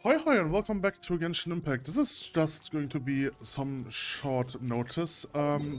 Hoi Hoi and welcome back to Genshin Impact. This is just going to be some short notice.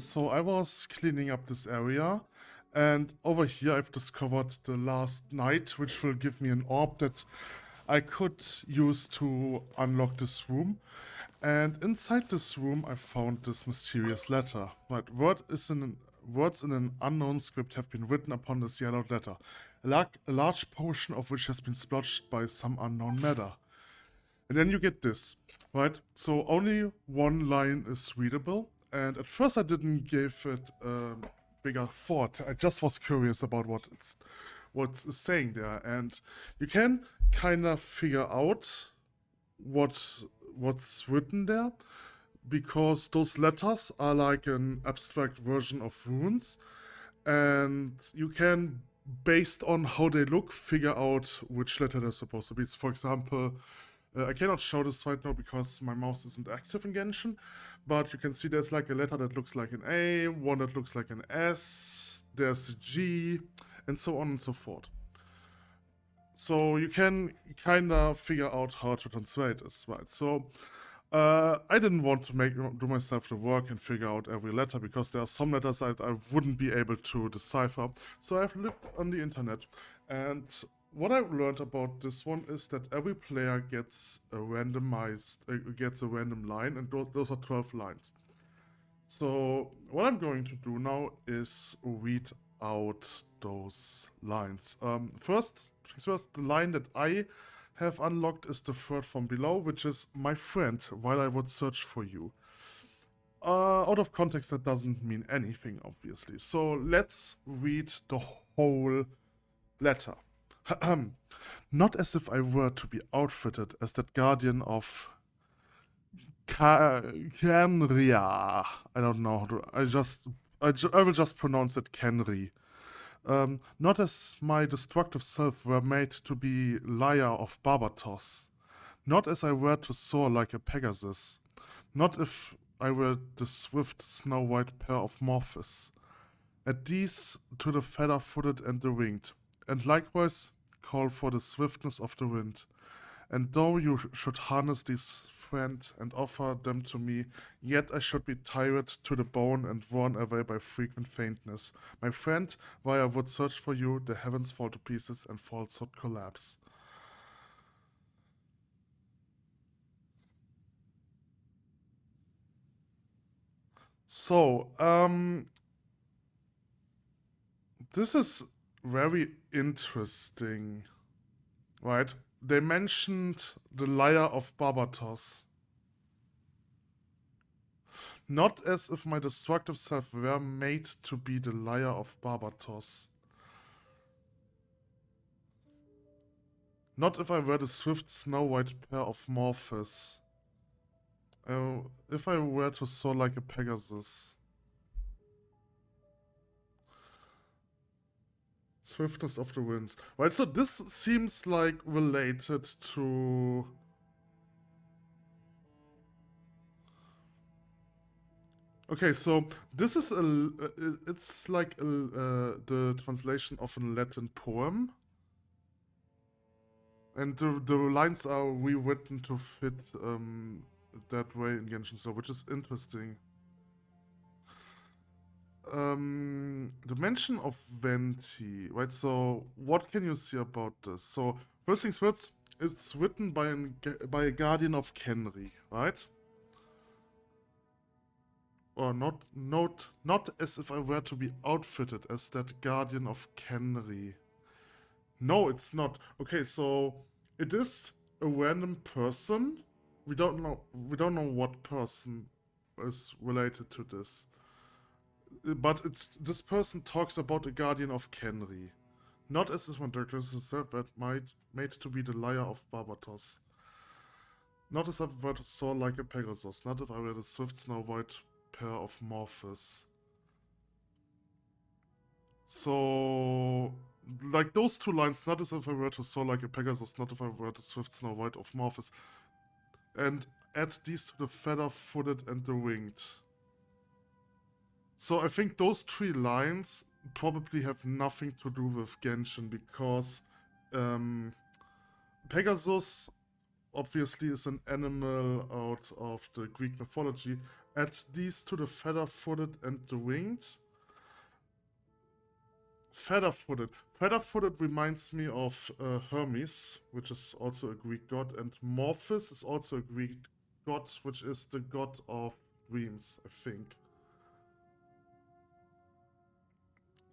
So I was cleaning up this area and over here I've discovered the last night, which will give me an orb that I could use to unlock this room. And inside this room I found this mysterious letter. Right, words in an unknown script have been written upon this yellowed letter, a large portion of which has been splotched by some unknown matter. And then you get this, right? So only one line is readable, and at first I didn't give it a bigger thought. I just was curious about what's saying there, and you can kind of figure out what's written there, because those letters are like an abstract version of runes, and you can, based on how they look, figure out which letter they're supposed to be. For example, I cannot show this right now because my mouse isn't active in Genshin, but you can see there's like a letter that looks like an A, one that looks like an S, there's a G, and so on and so forth. So you can kind of figure out how to translate this, right? So I didn't want to do myself the work and figure out every letter, because there are some letters I wouldn't be able to decipher. So I've looked on the internet, and what I've learned about this one is that every player gets a random line, and those are 12 lines. So what I'm going to do now is read out those lines. First, the line that I have unlocked is the third from below, which is "My friend, while I would search for you." Out of context, that doesn't mean anything, obviously. So let's read the whole letter. Not as if I were to be outfitted as that guardian of Kenria. I don't know how to. I will just pronounce it Kenri. Not as my destructive self were made to be Lyre of Barbatos. Not as I were to soar like a Pegasus. Not if I were the swift snow-white pair of Morphus. At these to the feather-footed and the winged, and likewise call for the swiftness of the wind. And though you should harness these friend and offer them to me, yet I should be tired to the bone and worn away by frequent faintness. My friend, while I would search for you, the heavens fall to pieces and falsehood collapse. So, this is very interesting, right? They mentioned the Lyre of Barbatos. Not as if my destructive self were made to be the Lyre of Barbatos. Not if I were the swift snow-white pair of Morphus. If I were to soar like a Pegasus. Swiftness of the winds. Right, so this seems like related to... Okay, so this is it's like the translation of a Latin poem. And the lines are rewritten to fit that way in Genshin, so which is interesting. The mention of Venti, right? So what can you see about this? So first things first, it's written by a guardian of Kenri, right? Or not as if I were to be outfitted as that guardian of Kenri. No, it's not. Okay, so it is a random person. We don't know what person is related to this. But this person talks about a guardian of Kenri. Not as if my directors himself, but made to be the Lyre of Barbatos. Not as if I were to soar like a Pegasus. Not if I were the swift snow-white pair of Morphus. So, like those two lines, not as if I were to soar like a Pegasus, not if I were the swift snow-white of Morphus. And add these to the feather-footed and the winged. So I think those three lines probably have nothing to do with Genshin, because Pegasus obviously is an animal out of the Greek mythology. Add these to the feather-footed and the winged. Feather-footed. Feather-footed reminds me of Hermes, which is also a Greek god, and Morpheus is also a Greek god, which is the god of dreams, I think.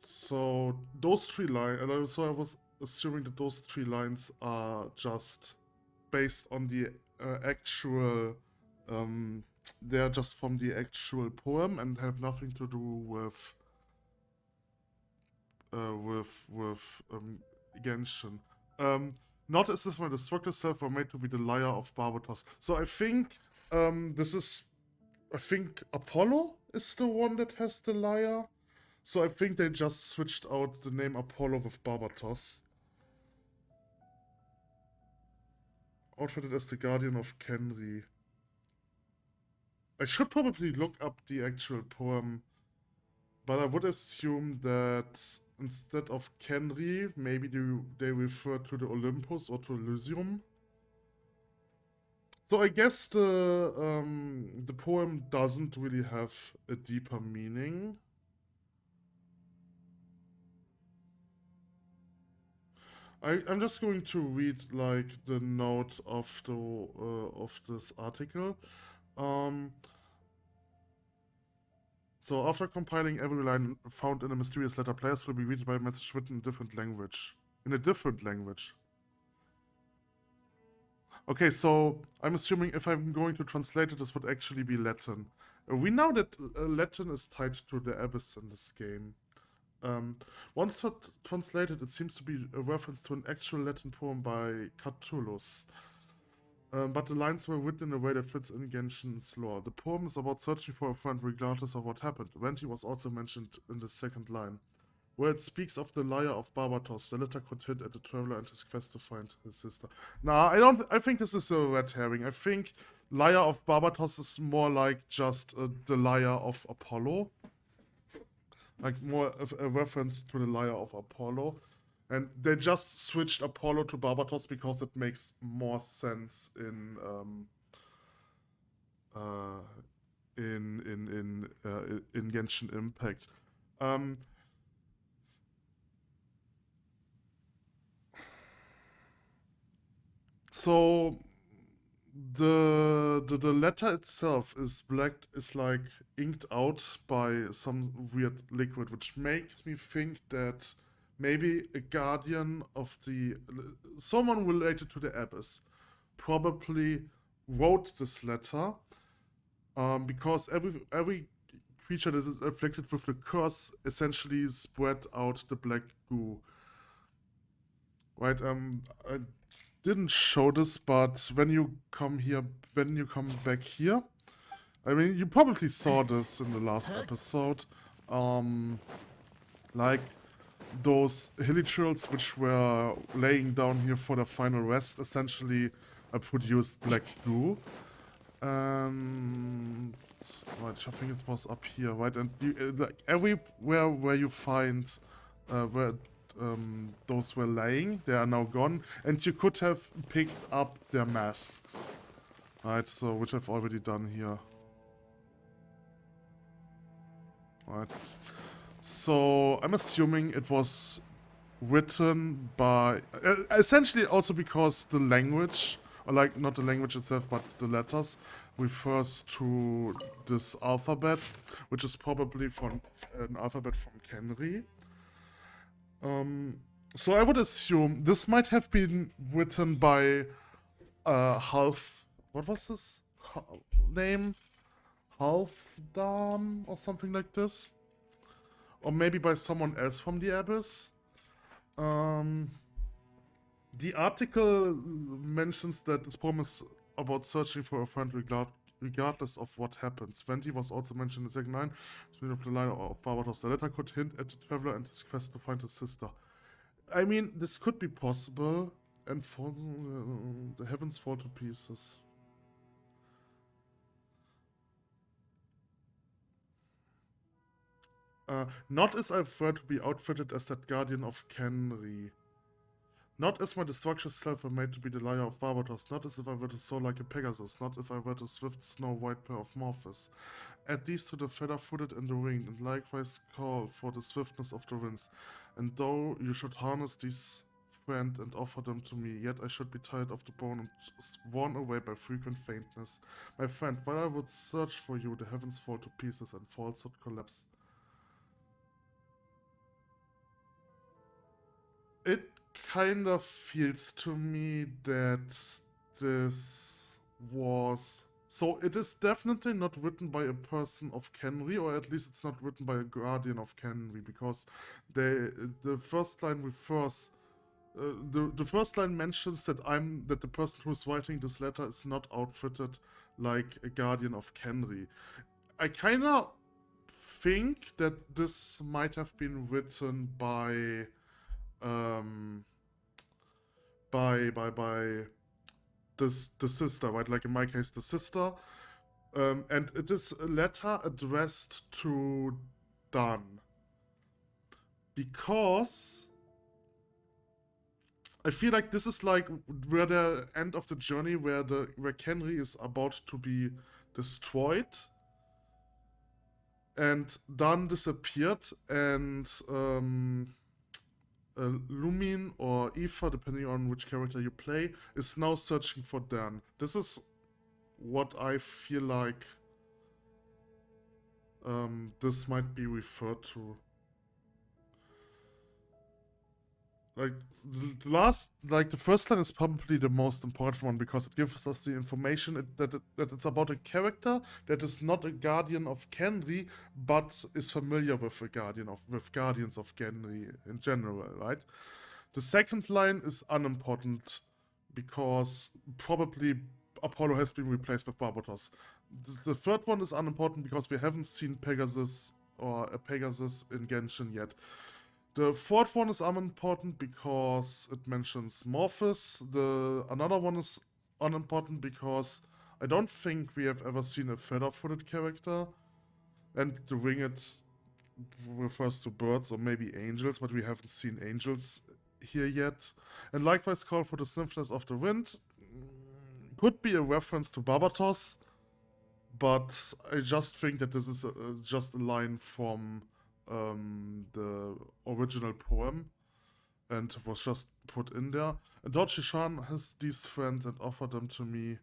So those three lines, so I was assuming that those three lines are just based on the actual, they're just from the actual poem and have nothing to do with Genshin. Not as if my destructive self were made to be the liar of Barbatos. So I think I think Apollo is the one that has the liar. So I think they just switched out the name Apollo with Barbatos. Outfitted as the guardian of Kenri. I should probably look up the actual poem, but I would assume that instead of Kenri, maybe they refer to the Olympus or to Elysium. So I guess the poem doesn't really have a deeper meaning. I'm just going to read like the note of the of this article. So after compiling every line found in a mysterious letter, players will be greeted by a message written in a different language. In a different language. Okay, so I'm assuming if I'm going to translate it, this would actually be Latin. We know that Latin is tied to the Abyss in this game. Once translated, it seems to be a reference to an actual Latin poem by Catullus. But the lines were written in a way that fits in Genshin's lore. The poem is about searching for a friend regardless of what happened. Venti was also mentioned in the second line, where it speaks of the liar of Barbatos. The letter could hint at the traveler and his quest to find his sister. Nah, I think this is a red herring. I think liar of Barbatos is more like just the liar of Apollo. Like more of a reference to the liar of Apollo. And they just switched Apollo to Barbatos because it makes more sense in Genshin Impact. So the letter itself is like inked out by some weird liquid, which makes me think that maybe a guardian of someone related to the Abyss probably wrote this letter, because every creature that is afflicted with the curse essentially spread out the black goo. Right? I didn't show this, but when you come back here, I mean, you probably saw this in the last episode. Like those hilichurls which were laying down here for the final rest essentially produced black goo. And right, I think it was up here, right? And like everywhere where you find where those were laying, they are now gone, and you could have picked up their masks, right? So which I've already done here. Right. So I'm assuming it was written by essentially also because the language, or like not the language itself, but the letters refers to this alphabet, which is probably from an alphabet from Kenri. So I would assume this might have been written by what was this name? Halfdan or something like this? Or maybe by someone else from the Abyss. The article mentions that this poem is about searching for a friend regardless of what happens. Venti was also mentioned in the second line. Of the line of Barbatos, the letter could hint at the traveler and his quest to find his sister. I mean, this could be possible, and the heavens fall to pieces. Not as I prefer to be outfitted as that guardian of Kenri. Not as my destructive self were made to be the liar of Barbatos, not as if I were to soar like a Pegasus, not if I were the swift snow-white pair of Morphus. Add these to the feather-footed and the winged, and likewise call for the swiftness of the winds. And though you should harness these friend and offer them to me, yet I should be tired of the bone and worn away by frequent faintness. My friend, while I would search for you, the heavens fall to pieces and falsehood collapse. It kind of feels to me that this was... So it is definitely not written by a person of Kenry, or at least it's not written by a guardian of Kenry, because the first line refers... the first line mentions that the person who's writing this letter is not outfitted like a guardian of Kenry. I kind of think that this might have been written by the sister, right? Like in my case, the sister. And it is a letter addressed to Dan. Because I feel like this is like where the end of the journey where Kenry is about to be destroyed. And Dan disappeared, and Lumin or Aoife, depending on which character you play, is now searching for Dan. This is what I feel like this might be referred to. Like, the first line is probably the most important one because it gives us the information that it's about a character that is not a guardian of Kenry, but is familiar with guardians of Kenry in general, right? The second line is unimportant because probably Apollo has been replaced with Barbatos. The third one is unimportant because we haven't seen Pegasus or a Pegasus in Genshin yet. The fourth one is unimportant because it mentions Morphus. Another one is unimportant because I don't think we have ever seen a feather-footed character. And the winged refers to birds or maybe angels, but we haven't seen angels here yet. And likewise call for the swiftness of the wind. Could be a reference to Barbatos, but I just think that this is just a line from the original poem and was just put in there. And Dochi-chan has these friends and offered them to me.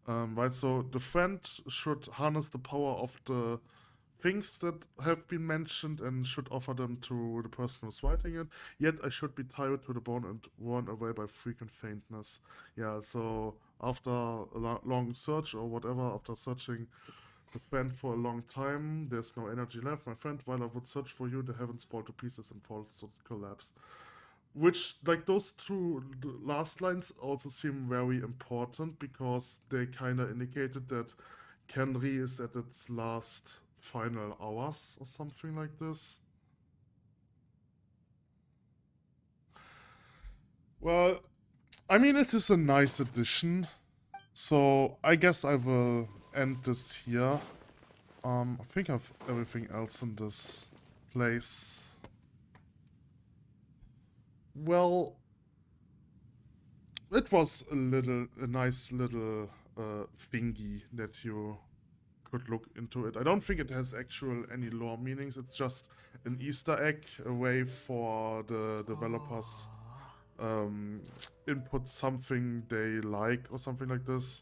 Right, so the friend should harness the power of the things that have been mentioned and should offer them to the person who's writing it. Yet I should be tired to the bone and worn away by frequent faintness. Yeah, so after a long search or whatever, after searching the friend for a long time, there's no energy left. My friend, while I would search for you, the heavens fall to pieces and fall to collapse. Which, like, those two last lines also seem very important because they kind of indicated that Kenry is at its last final hours or something like this. Well, I mean, it is a nice addition. So I guess I will end this here. I think I have everything else in this place. Well, it was a nice little thingy that you could look into it. I don't think it has any lore meanings. It's just an Easter egg, a way for the developers input something they like or something like this.